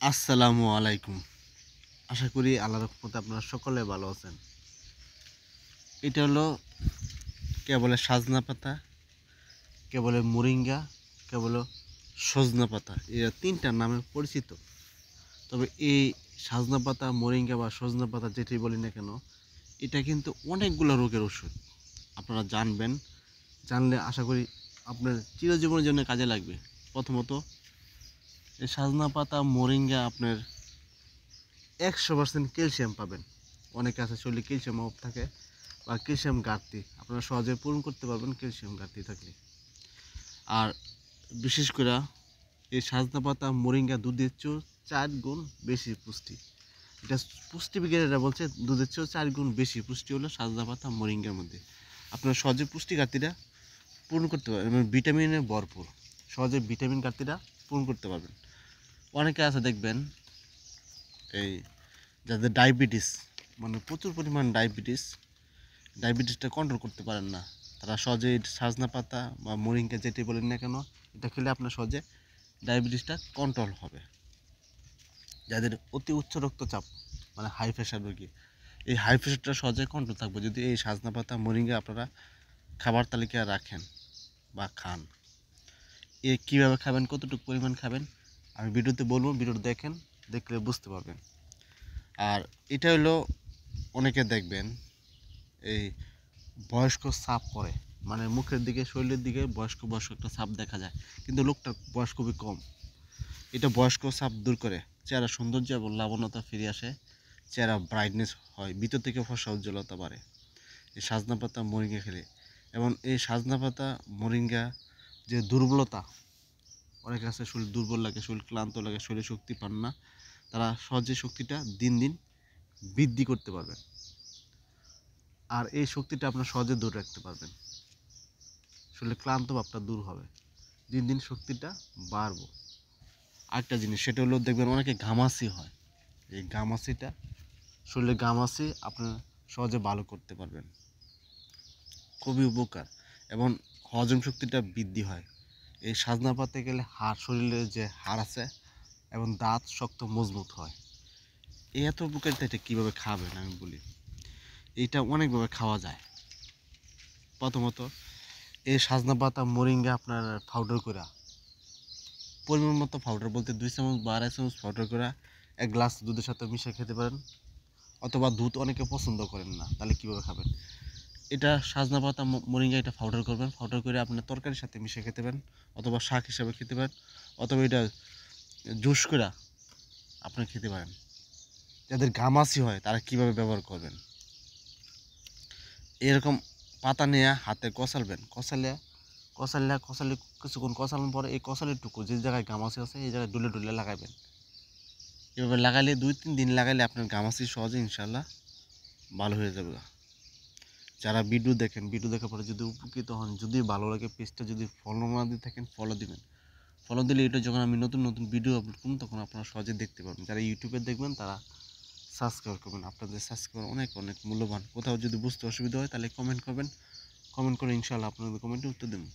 আসসালামু আলাইকুম। আশা করি আল্লাহর রহমতে আপনারা সকলে ভালো আছেন। এটা হলো কে বলে সাজনা পাতা, কে বলে মোরিঙ্গা, কে বলে সজনা পাতা। এরা তিনটা নামে পরিচিত। তবে এই সাজনা পাতা, মোরিঙ্গা বা সজনা পাতা যেটি বলি না কেন, এটা কিন্তু অনেকগুলো রোগের ওষুধ। আপনারা জানবেন, জানলে আশা করি আপনার চিরজীবনের জন্য কাজে লাগবে। প্রথমত এই সাজনা পাতা, মোরিঙ্গা আপনার 100% ক্যালসিয়াম পাবেন। অনেকে আছে শরীরে ক্যালসিয়াম অভাব থাকে বা ক্যালসিয়াম ঘাটতি, আপনারা সহজে পূরণ করতে পারবেন ক্যালসিয়াম ঘাটতি থাকলে। আর বিশেষ করে এই সাজনা পাতা, মোরিঙ্গা দুধের চেয়েও 4 গুণ বেশি পুষ্টি। এটা পুষ্টিবিজ্ঞানীরা বলছে দুধের চেয়েও 4 গুণ বেশি পুষ্টি হলো সাজনা পাতা, মোরিঙ্গার মধ্যে। আপনারা সহজে পুষ্টি ঘাটতিটা পূরণ করতে পারবেন এবং ভিটামিনে ভরপুর, সহজে ভিটামিন ঘাটতিটা পূরণ করতে পারবেন। অনেকে আছে দেখবেন এই যাদের ডায়াবেটিস, মানে প্রচুর পরিমাণ ডায়াবেটিসটা কন্ট্রোল করতে পারেন না, তারা সহজে সাজনা পাতা বা মোরিঙ্গা যেটি বলেন না কেন, এটা খেলে আপনার সহজে ডায়াবেটিসটা কন্ট্রোল হবে। যাদের অতি উচ্চ রক্তচাপ, মানে হাই প্রেশার রোগী, এই হাই প্রেশারটা সহজে কন্ট্রোল থাকবে যদি এই সাজনা পাতা, মোরিঙ্গা আপনারা খাবার তালিকায় রাখেন বা খান। এ কীভাবে খাবেন, কতটুকু পরিমাণ খাবেন আমি ভিডিওতে বলবো, ভিডিওটা দেখেন, দেখলে বুঝতে পারবেন। আর এটা হলো অনেকে দেখবেন এই বয়স্ক ছাপ পড়ে, মানে মুখের দিকে, শরীরের দিকে বয়স্ক বয়স্ক একটা ছাপ দেখা যায়, কিন্তু লোকটার বয়স খুবই কম। এটা বয়স্ক ছাপ দূর করে চেহারা সৌন্দর্য এবং লাবণ্যতা ফিরে আসে, চেহারা ব্রাইটনেস হয়, ভিতর থেকে ফর্সা উজ্জ্বলতা বাড়ে এই সাজনা পাতা, মোরিঙ্গা খেলে। এবং এই সাজনা পাতা, মোরিঙ্গা যে দুর্বলতা, অনেক আছে শরীর দুর্বল লাগে, শরীর ক্লান্ত লাগে, শরীরে শক্তি পান না, তারা সহজে শক্তিটা দিন দিন বৃদ্ধি করতে পারবেন। আর এই শক্তিটা আপনার সহজে ধরে রাখতে পারবেন, শরীরে ক্লান্ত ভাবটা দূর হবে, দিন দিন শক্তিটা বাড়বো। আরেকটা জিনিস সেটা হলো দেখবেন অনেকে ঘামাচি হয়, এই ঘামাচিটা, শরীরে ঘামাচি আপনার সহজে ভালো করতে পারবেন, খুবই উপকার। এবং হজম শক্তিটা বৃদ্ধি হয় এই সাজনা পাতে গেলে। শরীরের যে হাড় আছে এবং দাঁত শক্ত মজবুত হয়। এই এত উপকারিতা, এটা কীভাবে খাবেন আমি বলি। এইটা অনেকভাবে খাওয়া যায়। প্রথমত এই সাজনা পাতা, মোরিঙ্গা আপনার পাউডার করা, পরিমাণ মতো পাউডার বলতে 2 চামচ বা 2.5 চামচ পাউডার করা 1 গ্লাস দুধের সাথে মিশিয়ে খেতে পারেন। অথবা দুধ অনেকে পছন্দ করেন না, তাহলে কীভাবে খাবেন, এটা সাজনা পাতা, মোরিঙ্গা এটা পাউডার করবেন, পাউডার করে আপনার তরকারির সাথে মিশিয়ে খেতে পারেন, অথবা শাক হিসাবে খেতে পারেন, অথবা এটা জুস করে আপনি খেতে পারেন। যাদের ঘামাচি হয় তারা কীভাবে ব্যবহার করবেন, এরকম পাতা নিয়ে হাতে কষালবেন, কষালে কিছুক্ষণ কষানোর পরে এই কষালিটুকু যে জায়গায় ঘামাচি আছে এই জায়গায় ডুলে ডুলে লাগাবেন। এভাবে লাগালে 2-3 দিন লাগালে আপনার ঘামাচি সহজে ইনশাল্লাহ ভালো হয়ে যাবে। যারা ভিডিও দেখেন, ভিডিও দেখার পরে যদি উপকৃত হন, যদি ভালো লাগে, পেজটা যদি ফলো না দিয়ে থাকেন ফলো দিবেন। ফলো দিলে এটা যখন আমি নতুন নতুন ভিডিও আপলোড করব তখন আপনারা সহজে দেখতে পাবেন। যারা ইউটিউবে দেখবেন তারা সাবস্ক্রাইব করবেন, আপনাদের সাবস্ক্রাইব অনেক অনেক মূল্যবান। কোথাও যদি বুঝতে অসুবিধা হয় তাহলে কমেন্ট করবেন, কমেন্ট করে ইনশাল্লাহ আপনাদের কমেন্টে উত্তর দেবেন।